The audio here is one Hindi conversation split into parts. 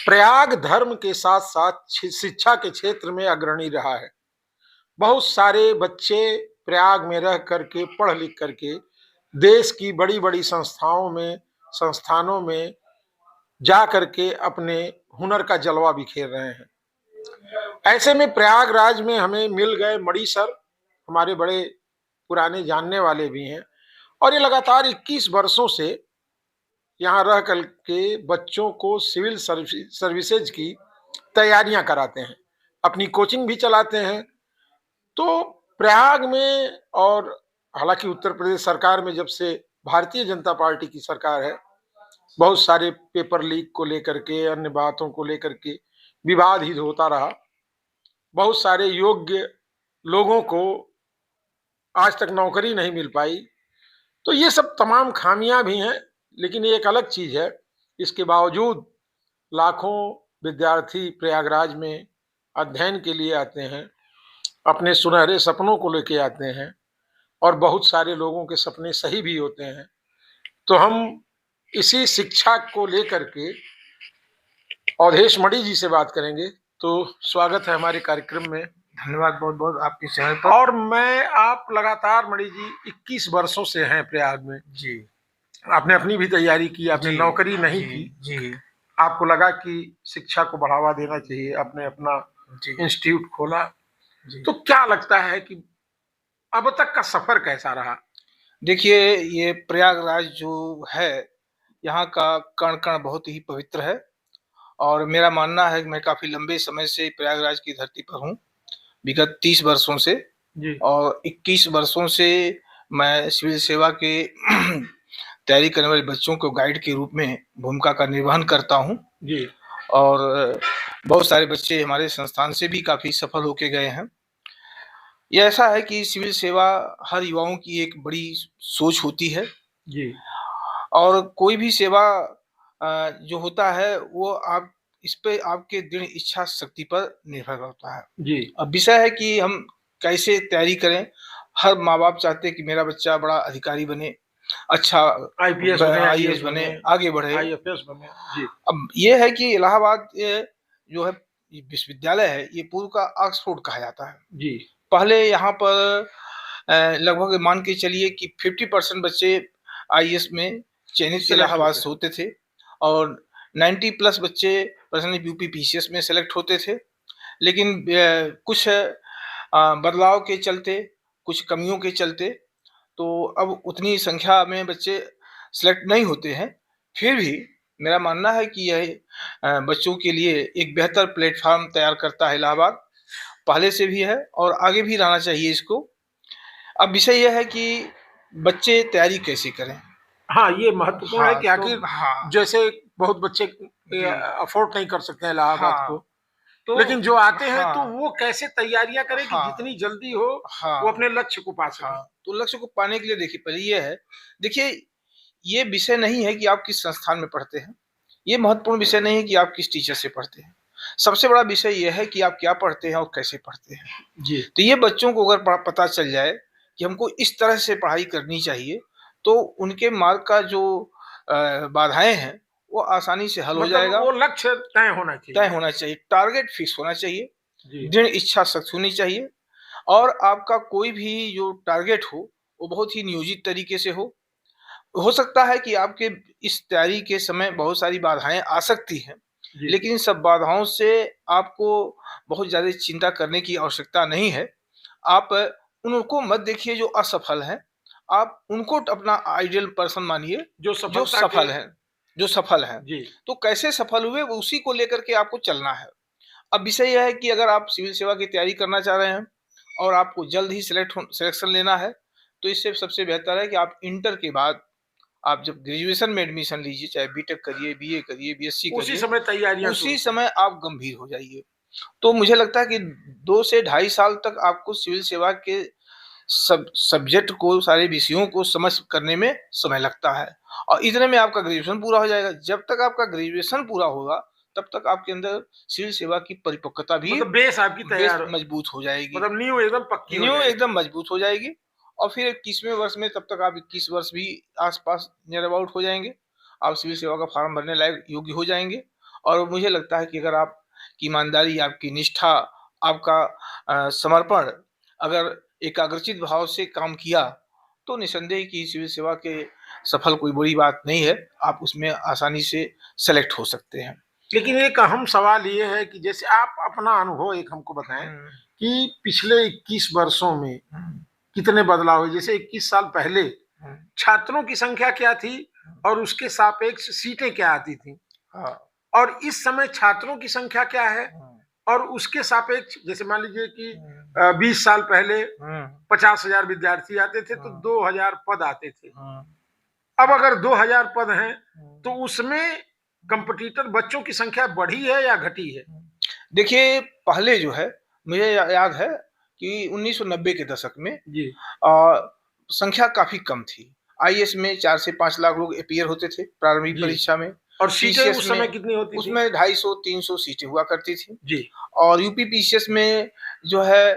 प्रयाग धर्म के साथ साथ शिक्षा के क्षेत्र में अग्रणी रहा है। बहुत सारे बच्चे प्रयाग में रह करके पढ़ लिख करके देश की बड़ी बड़ी संस्थानों में जा करके अपने हुनर का जलवा बिखेर रहे हैं। ऐसे में प्रयागराज में हमें मिल गए मणि सर, हमारे बड़े पुराने जानने वाले भी हैं, और ये लगातार 21 वर्षों से यहाँ रह करके बच्चों को सिविल सर्विसेज की तैयारियां कराते हैं, अपनी कोचिंग भी चलाते हैं। तो प्रयाग में, और हालांकि उत्तर प्रदेश सरकार में जब से भारतीय जनता पार्टी की सरकार है, बहुत सारे पेपर लीक को लेकर के, अन्य बातों को लेकर के विवाद ही होता रहा। बहुत सारे योग्य लोगों को आज तक नौकरी नहीं मिल पाई। तो ये सब तमाम खामियां भी हैं, लेकिन ये एक अलग चीज है। इसके बावजूद लाखों विद्यार्थी प्रयागराज में अध्ययन के लिए आते हैं, अपने सुनहरे सपनों को लेके आते हैं, और बहुत सारे लोगों के सपने सही भी होते हैं। तो हम इसी शिक्षा को लेकर के अवधेश मणि जी से बात करेंगे। तो स्वागत है हमारे कार्यक्रम में। धन्यवाद बहुत बहुत आपके चैनल पर। और आप लगातार मणि जी 21 वर्षों से हैं प्रयाग में जी। आपने अपनी भी तैयारी की, आपने नौकरी नहीं की जी। आपको लगा कि शिक्षा को बढ़ावा देना चाहिए, आपने अपना इंस्टीट्यूट खोला। तो क्या लगता है कि अब तक का सफर कैसा रहा? देखिए, ये प्रयागराज जो है, यहाँ का कण कण बहुत ही पवित्र है, और मेरा मानना है कि मैं काफी लंबे समय से प्रयागराज की धरती पर हूँ, विगत 30 वर्षों से जी। और 21 वर्षों से मैं सिविल सेवा के तैयारी करने वाले बच्चों को गाइड के रूप में भूमिका का निर्वहन करता हूँ जी। और बहुत सारे बच्चे हमारे संस्थान से भी काफी सफल होके गए हैं। ये ऐसा है कि सिविल सेवा हर युवाओं की एक बड़ी सोच होती है जी। और कोई भी सेवा जो होता है वो आप इस पे आपके दृढ़ इच्छा शक्ति पर निर्भर करता है। जी। अब विषय है कि हम कैसे तैयारी करें। हर माँ बाप चाहते हैं कि मेरा बच्चा बड़ा अधिकारी बने, अच्छा आईएएस बने, आगे बढ़े, आईएफएस बने। जी। अब ये है कि इलाहाबाद जो है विश्वविद्यालय है, ये पूर्व का ऑक्सफोर्ड कहा जाता है। जी। पहले यहाँ पर लगभग मान के चलिए कि 50% बच्चे आईएएस में चयनित इलाहाबाद से होते थे और 90 प्लस बच्चे परसेंट यूपी पीसीएस में सेलेक्ट होते थे। लेकिन कुछ बदलाव के चलते, कुछ कमियों के चलते, तो अब उतनी संख्या में बच्चे सेलेक्ट नहीं होते हैं। फिर भी मेरा मानना है कि यह बच्चों के लिए एक बेहतर प्लेटफॉर्म तैयार करता है इलाहाबाद, पहले से भी है और आगे भी रहना चाहिए इसको। अब विषय यह है कि बच्चे तैयारी कैसे करें। हाँ, ये महत्वपूर्ण है कि आखिर जैसे बहुत बच्चे अफोर्ड नहीं कर सकते हैं इलाहाबाद को, तो लेकिन जो आते हैं तो वो कैसे तैयारियां करें कि जितनी जल्दी हो वो अपने लक्ष्य को पा सके। तो लक्ष्य को पाने के लिए देखिए, पहले ये है, देखिए ये विषय नहीं है कि आप किस संस्थान में पढ़ते हैं, ये महत्वपूर्ण विषय नहीं है कि आप किस टीचर से पढ़ते हैं। सबसे बड़ा विषय यह है कि आप क्या पढ़ते हैं और कैसे पढ़ते हैं। जी। तो ये बच्चों को अगर पता चल जाए कि हमको इस तरह से पढ़ाई करनी चाहिए, तो उनके मार्ग का जो बाधाएं हैं वो आसानी से हल हो जाएगा। वो लक्ष्य तय होना चाहिए, टारगेट फिक्स होना चाहिए, दृढ़ इच्छा शक्ति होनी चाहिए, और आपका कोई भी जो टारगेट हो वो बहुत ही नियोजित तरीके से हो सकता है कि आपके इस तैयारी के समय बहुत सारी बाधाएं आ सकती हैं, लेकिन इन सब बाधाओं से आपको बहुत ज़्यादा चिंता करने की आवश्यकता नहीं है। आप उनको मत देखिए जो असफल हैं, आप उनको अपना आइडियल पर्सन मानिए जो सफल है। तो कैसे सफल हुए उसी को लेकर के आपको चलना है। अब विषय यह है कि अगर आप सिविल सेवा की तैयारी करना चाह रहे हैं और आपको जल्द ही सिलेक्शन लेना है, तो इससे सबसे बेहतर है कि आप इंटर के बाद आप जब ग्रेजुएशन में एडमिशन लीजिए, चाहे बीटेक करिए, बीए करिए, बीएससी करिए, उसी समय आप गंभीर हो जाइए। तो मुझे लगता है कि 2 से ढाई साल तक आपको सिविल सेवा के सब्जेक्ट को, सारे विषयों को समझ करने में समय लगता है और इतने में आपका ग्रेजुएशन पूरा हो जाएगा। जब तक आपका ग्रेजुएशन पूरा होगा तब तक आपके अंदर सिविल सेवा की परिपक्वता भी, मतलब बेस आपकी तैयार मजबूत हो जाएगी, मतलब नींव एकदम पक्की, एकदम मजबूत हो जाएगी। और फिर 21वें वर्ष में, तब तक आप 21 वर्ष भी आसपास नियर अबाउट हो जाएंगे, आप सिविल सेवा का फॉर्म भरने लायक योग्य हो जाएंगे और मुझे लगता है कि अगर आपकी ईमानदारी, आपकी निष्ठा, आपका समर्पण अगर एकाग्रचित भाव से काम किया, तो निसंदेह कि सिविल सेवा के सफल कोई बड़ी बात नहीं है। आप उसमें आसानी से सेलेक्ट हो सकते हैं। लेकिन एक अहम सवाल ये है कि जैसे आप अपना अनुभव एक हमको बताएं कि पिछले 21 वर्षों में कितने बदलाव हुए। जैसे 21 साल पहले छात्रों की संख्या क्या थी और उसके सापेक्ष सीटें क्या आती थी, और इस समय छात्रों की संख्या क्या है और उसके सापेक्ष, जैसे मान लीजिए कि 20 साल पहले 50,000 विद्यार्थी आते थे तो 2,000 पद आते थे। अब अगर 2,000 पद हैं तो उसमें कंपटीटर बच्चों की संख्या बढ़ी है या घटी है? देखिए, पहले जो है मुझे याद है कि 1990 के दशक में जी संख्या काफी कम थी। आईएएस में 4 से 5 लाख लोग अपीयर होते थे प्रारंभिक परीक्षा में, और सीटें पीसीएस उस समय में कितनी होती थी? उसमें 250-300 सीटें हुआ करती थी जी। और यूपी पीसीएस में जो है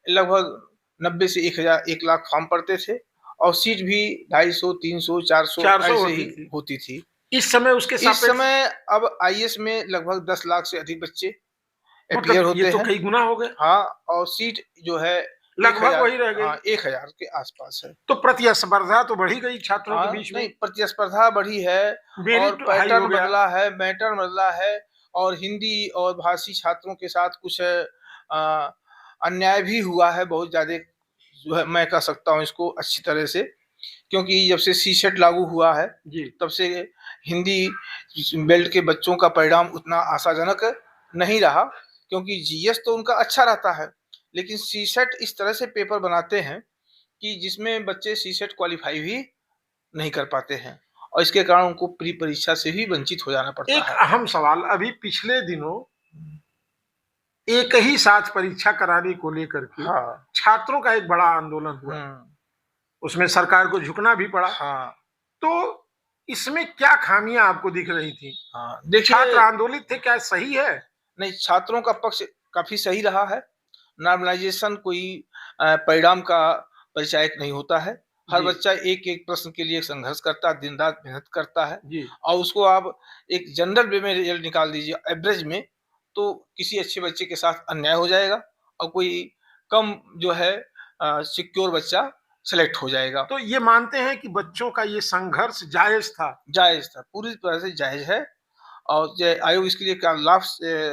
लगभग 90 से 1 लाख फॉर्म पड़ते थे और सीट भी 250, 300, 400 ऐसे ही होती थी। इस समय उसके इस समय अब आईएएस में लगभग 10 लाख से अधिक बच्चे अपीयर मतलब होते ये तो हैं। कई गुना हो गए। हाँ, और सीट जो है लगभग वही रह गई। 1000 के आसपास है। तो प्रतिस्पर्धा तो बढ़ी गई छात्रों के बीच में। नहीं, प्रतिस्पर्धा बढ़ी है और पैटर्न बदला है, मैटर बदला है और हिंदी और भाषी छात्रों के साथ कुछ अन्याय भी हुआ है बहुत ज्यादा, जो है मैं कह सकता हूँ इसको अच्छी तरह से, क्योंकि जब से सीसेट लागू हुआ है तब से हिंदी बेल्ट के बच्चों का परिणाम उतना आशाजनक नहीं रहा, क्योंकि जीएस तो उनका अच्छा रहता है लेकिन सीसेट इस तरह से पेपर बनाते हैं कि जिसमें बच्चे सीसेट क्वालिफाई भी नहीं कर पाते हैं और इसके कारण उनको प्री परीक्षा से भी वंचित हो जाना पड़ता है। एक अहम सवाल, अभी पिछले दिनों एक ही साथ परीक्षा कराने को लेकर के छात्रों का एक बड़ा आंदोलन हुआ, उसमें सरकार को झुकना भी पड़ा। तो इसमें क्या खामियां आपको दिख रही थी? छात्र आंदोलित थे, क्या सही है? नहीं, छात्रों का पक्ष काफी सही रहा है। नॉर्मलाइजेशन कोई परिणाम का परिचायक नहीं होता है। हर बच्चा एक एक प्रश्न के लिए संघर्ष करता है, दिन रात मेहनत करता है और उसको आप एक जनरल वे में रिजल्ट निकाल दीजिए एवरेज में, तो किसी अच्छे बच्चे के साथ अन्याय हो जाएगा और कोई कम जो है सिक्योर बच्चा सेलेक्ट हो जाएगा। तो ये मानते हैं कि बच्चों का ये संघर्ष जायज था? जायज था, पूरी तरह से जायज है और आयोग इसके लिए लाभ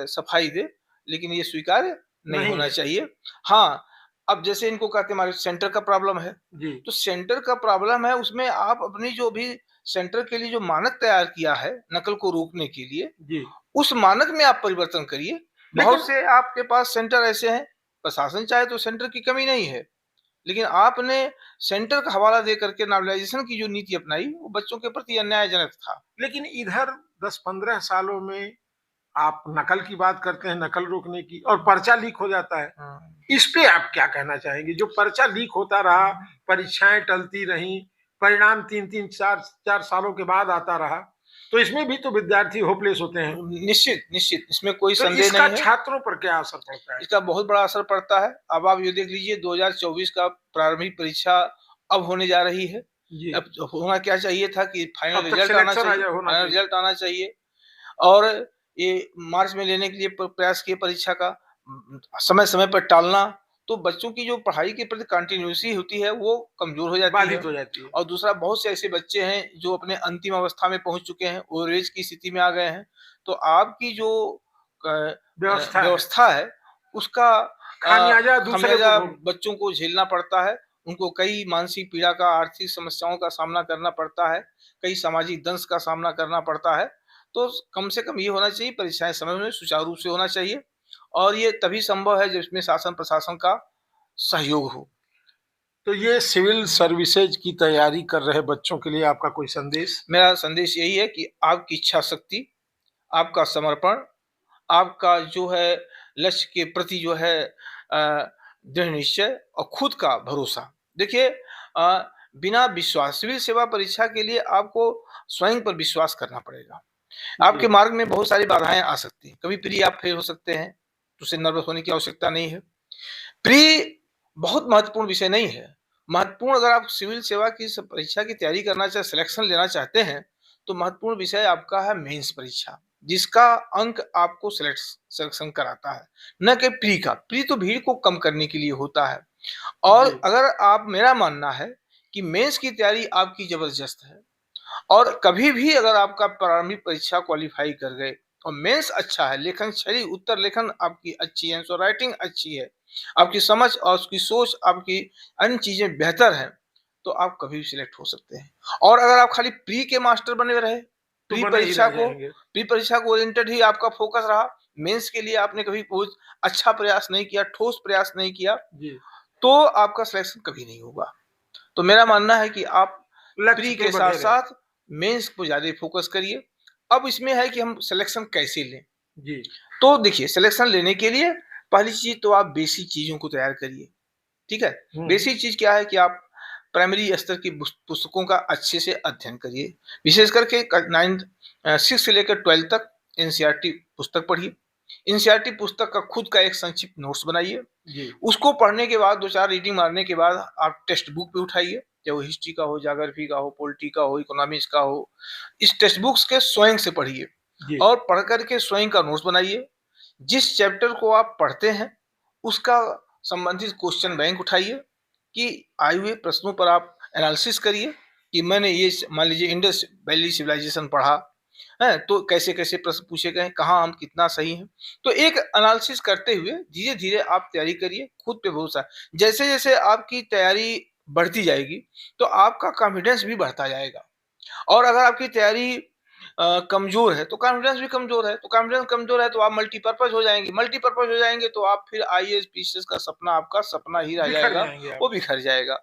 सफाई दे, लेकिन ये स्वीकार्य नहीं होना चाहिए। हाँ, अब जैसे इनको कहते हमारे सेंटर का प्रॉब्लम है, तो सेंटर का प्रॉब्लम है, उसमें आप अपनी जो भी सेंटर के लिए जो मानक तैयार किया है नकल को रोकने के लिए, उस मानक में आप परिवर्तन करिए। बहुत से आपके पास सेंटर ऐसे हैं, प्रशासन चाहे तो सेंटर की कमी नहीं है, लेकिन आपने सेंटर का हवाला दे करके नॉर्मलाइजेशन की जो नीति अपनाई वो बच्चों के प्रति अन्यायजनक था। लेकिन इधर 10-15 सालों में आप नकल की बात करते हैं, नकल रोकने की, और पर्चा लीक हो जाता है। इस पे आप क्या कहना चाहेंगे? जो पर्चा लीक होता रहा, परीक्षाएं टलती रहीं, परिणाम 3-3, 4-4 सालों के बाद आता रहा, तो इसमें भी तो विद्यार्थी होपलेस होते हैं। निश्चित इसमें कोई संदेह नहीं है। छात्रों पर क्या असर पड़ता है? इसका बहुत बड़ा असर पड़ता है। अब आप ये देख लीजिए 2024 का प्रारंभिक परीक्षा अब होने जा रही है। अब होना क्या चाहिए था कि फाइनल रिजल्ट आना चाहिए और ये मार्च में लेने के लिए प्रयास किए परीक्षा का, समय समय पर टालना, तो बच्चों की जो पढ़ाई के प्रति कंटिन्यूटी होती है वो कमजोर हो जाती है। और दूसरा, बहुत से ऐसे बच्चे हैं जो अपने अंतिम अवस्था में पहुंच चुके हैं, ओवरएज की स्थिति में आ गए हैं, तो आपकी जो व्यवस्था है उसका खामियाजा बच्चों को झेलना पड़ता है। उनको कई मानसिक पीड़ा का, आर्थिक समस्याओं का सामना करना पड़ता है, कई सामाजिक दंश का सामना करना पड़ता है। तो कम से कम ये होना चाहिए, परीक्षाएं समय में सुचारू रूप से होना चाहिए और ये तभी संभव है जिसमें शासन प्रशासन का सहयोग हो। तो ये सिविल सर्विसेज की तैयारी कर रहे बच्चों के लिए आपका कोई संदेश? मेरा संदेश यही है कि आपकी इच्छा शक्ति, आपका समर्पण, आपका जो है लक्ष्य के प्रति जो है दृढ़ निश्चय और खुद का भरोसा। देखिए, बिना विश्वास, सिविल सेवा परीक्षा के लिए आपको स्वयं पर विश्वास करना पड़ेगा। आपके मार्ग में बहुत सारी बाधाएं आ सकती हैं, कभी प्री आप फेल हो सकते हैं, तो उससे नर्वस होने की आवश्यकता नहीं है। प्री बहुत महत्वपूर्ण विषय नहीं है। महत्वपूर्ण, अगर आप सिविल सेवा की परीक्षा की तैयारी करना चाहे, सिलेक्शन लेना चाहते हैं, तो महत्वपूर्ण विषय आपका है मेंस परीक्षा। जिसका अंक आपको सिलेक्शन कराता है, न कि प्री का। प्री तो भीड़ को कम करने के लिए होता है। और अगर आप, मेरा मानना है कि मेंस की तैयारी आपकी जबरदस्त है, और कभी भी अगर आपका प्रारंभिक परीक्षा क्वालिफाई कर गए और मेंस अच्छा है, लेखन शैली, उत्तर लेखन आपकी अच्छी है, आंसर राइटिंग अच्छी है, आपकी समझ और उसकी सोच, आपकी अन्य चीजें बेहतर हैं, तो आप कभी भी सिलेक्ट हो सकते हैं। और अगर आप खाली प्री के मास्टर बने रहे, प्री परीक्षा को ओरिएंटेड ही आपका फोकस रहा, मेंस के लिए आपने कभी बहुत अच्छा प्रयास नहीं किया, ठोस प्रयास नहीं किया, तो आपका सिलेक्शन कभी नहीं होगा। तो मेरा मानना है कि आप प्री के साथ साथ मेंस को ज्यादा फोकस करिए। अब इसमें है कि हम सिलेक्शन कैसे लें। तो देखिए, सिलेक्शन लेने के लिए पहली चीज तो आप बेसिक चीजों को तैयार करिए। ठीक है, बेसिक चीज क्या है कि आप प्राइमरी स्तर की पुस्तकों का अच्छे से अध्ययन करिए, विशेष करके 6 से लेकर 12 तक एनसीईआरटी पुस्तक पढ़िए। एनसीईआरटी पुस्तक का खुद का एक संक्षिप्त नोट्स बनाइए। उसको पढ़ने के बाद 2-4 रीडिंग मारने के बाद आप टेक्स्ट बुक पे उठाइए, चाहे वो हिस्ट्री का हो, ज्योग्राफी का हो, पॉलिटी का हो, इकोनॉमिक्स का हो। इस टेक्स्ट बुक्स के स्वयं से पढ़िए और पढ़ करके स्वयं का नोट्स बनाइए। जिस चैप्टर को आप पढ़ते हैं उसका संबंधित क्वेश्चन बैंक उठाइए कि आए हुए प्रश्नों पर आप एनालिसिस करिए कि मैंने ये, मान लीजिए इंडस वैली सिविलाइजेशन पढ़ा है, तो कैसे कैसे प्रश्न पूछे गए, कहाँ हम कितना सही हैं। तो एक एनालिसिस करते हुए धीरे धीरे आप तैयारी करिए, खुद पे भरोसा। जैसे जैसे आपकी तैयारी बढ़ती जाएगी तो आपका कॉन्फिडेंस भी बढ़ता जाएगा। और अगर आपकी तैयारी कमजोर है तो कॉन्फिडेंस भी कमजोर है, तो कॉन्फिडेंस कमजोर है तो आप मल्टीपर्पज हो जाएंगे, मल्टीपर्पज हो जाएंगे तो आप फिर आईएएस पीसीएस का सपना, आपका सपना ही रह जाएगा, वो बिखर जाएगा।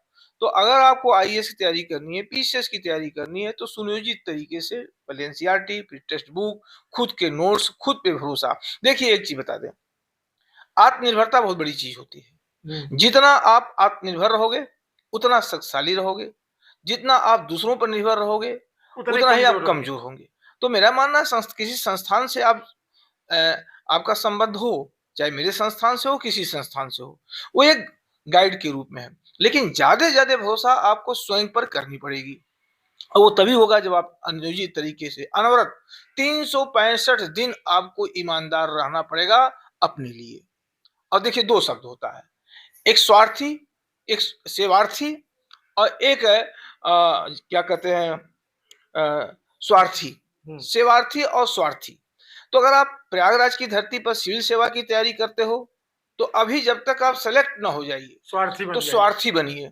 तो अगर आपको आईएएस की तैयारी करनी है, पीसीएस की तैयारी करनी है, तो सुनियोजित तरीके से पहले एनसीईआरटी, फिर टेक्स्ट बुक, खुद के नोट्स, खुद पे भरोसा। देखिए एक चीज बता दें, आत्मनिर्भरता बहुत बड़ी चीज होती है। जितना आप आत्मनिर्भर रहोगे उतना शक्तिशाली रहोगे, जितना आप दूसरों पर निर्भर रहोगे उतना ही आप कमजोर होंगे। तो मेरा मानना है किसी संस्थान से आप आपका संबंध हो, चाहे मेरे संस्थान से हो, किसी संस्थान से हो, वो एक गाइड के रूप में है, लेकिन ज्यादा से ज्यादा भरोसा आपको स्वयं पर करनी पड़ेगी। और वो तभी होगा जब आप अनुयोजित तरीके से अनवरत 365 दिन आपको ईमानदार रहना पड़ेगा अपने लिए। और देखिए, 2 शब्द होता है, एक स्वार्थी, एक सेवार्थी, और एक है क्या कहते हैं, स्वार्थी। सेवार्थी और स्वार्थी। तो अगर आप प्रयागराज की धरती पर सिविल सेवा की तैयारी करते हो तो अभी जब तक आप सेलेक्ट ना हो जाइए तो स्वार्थी बनिए,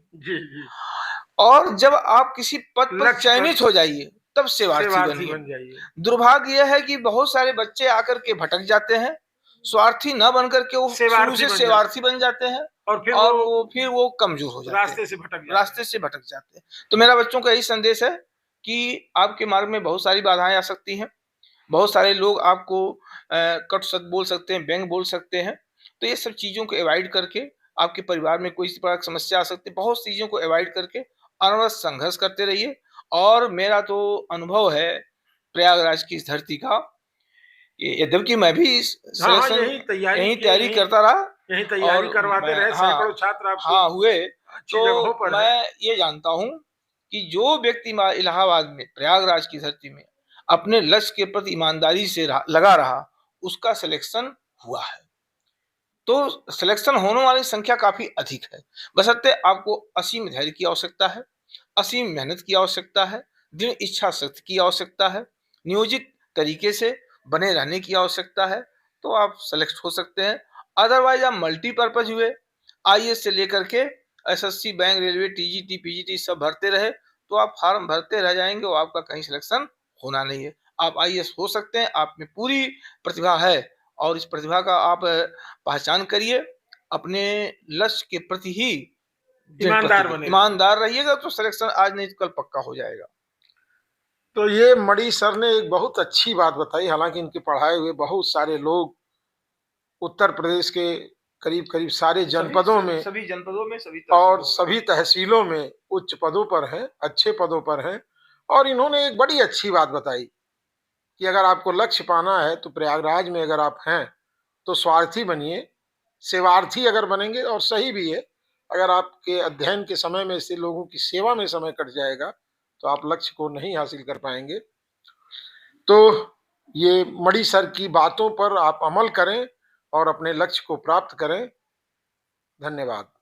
और जब आप किसी पद पर चयनित हो जाइए तब सेवार्थी बन जाइए। दुर्भाग्य यह है कि बहुत सारे बच्चे आकर के भटक जाते हैं, स्वार्थी न बनकर के वो शुरू से सेवार्थी बन जाते हैं, और फिर वो कमजोर हो जाते हैं, रास्ते से भटक जाते हैं। तो मेरा बच्चों का यही संदेश है कि आपके मार्ग में बहुत सारी बाधाएं आ सकती हैं, बहुत सारे लोग आपको कट शब्द बोल सकते हैं, व्यंग बोल सकते हैं। तो ये सब चीजों को अवॉइड करके, आपके परिवार में कोई इस प्रकार की समस्या आ सकती है, बहुत चीजों को अवॉइड करके अनवरत संघर्ष करते रहिए। और मेरा तो अनुभव है प्रयागराज की इस धरती का, यद्यपि मैं भी यही तैयारी करता रहा, यही तैयारी करवाते रहे, सैकड़ों छात्र आपके हुए, तो मैं ये जानता हूं कि जो व्यक्ति इलाहाबाद में, प्रयागराज की धरती में अपने लक्ष्य के प्रति ईमानदारी से लगा रहा, उसका सिलेक्शन हुआ है। तो सिलेक्शन होने वाली संख्या काफी अधिक है, बशर्ते आपको असीम धैर्य की आवश्यकता है, असीम मेहनत की आवश्यकता है, दृढ़ इच्छा शक्ति की आवश्यकता है, नियोजित तरीके से बने रहने की आवश्यकता है, तो आप सेलेक्ट हो सकते हैं। अदरवाइज आप मल्टीपर्पज हुए, आईएएस से लेकर के SSC, bank, railway, TGT, PGT सब भरते रहे तो आप फॉर्म भरते रह जाएंगे और आपका कहीं सिलेक्शन होना नहीं है। आप आईएएस हो सकते हैं, आप में पूरी प्रतिभा है, और इस प्रतिभा का आप पहचान करिए, अपने लक्ष्य के प्रति ही ईमानदार रहिएगा तो सिलेक्शन आज नहीं तो कल पक्का हो जाएगा। तो ये मणि सर ने एक बहुत अच्छी बात बताई। हालांकि इनके पढ़ाए हुए बहुत सारे लोग उत्तर प्रदेश के करीब करीब सारे जनपदों में, सभी जनपदों में, और सभी तहसीलों में उच्च पदों पर हैं, अच्छे पदों पर हैं। और इन्होंने एक बड़ी अच्छी बात बताई कि अगर आपको लक्ष्य पाना है तो प्रयागराज में अगर आप हैं तो स्वार्थी बनिए, सेवार्थी अगर बनेंगे, और सही भी है, अगर आपके अध्ययन के समय में से लोगों की सेवा में समय कट जाएगा तो आप लक्ष्य को नहीं हासिल कर पाएंगे। तो ये मणि सर की बातों पर आप अमल करें और अपने लक्ष्य को प्राप्त करें। धन्यवाद।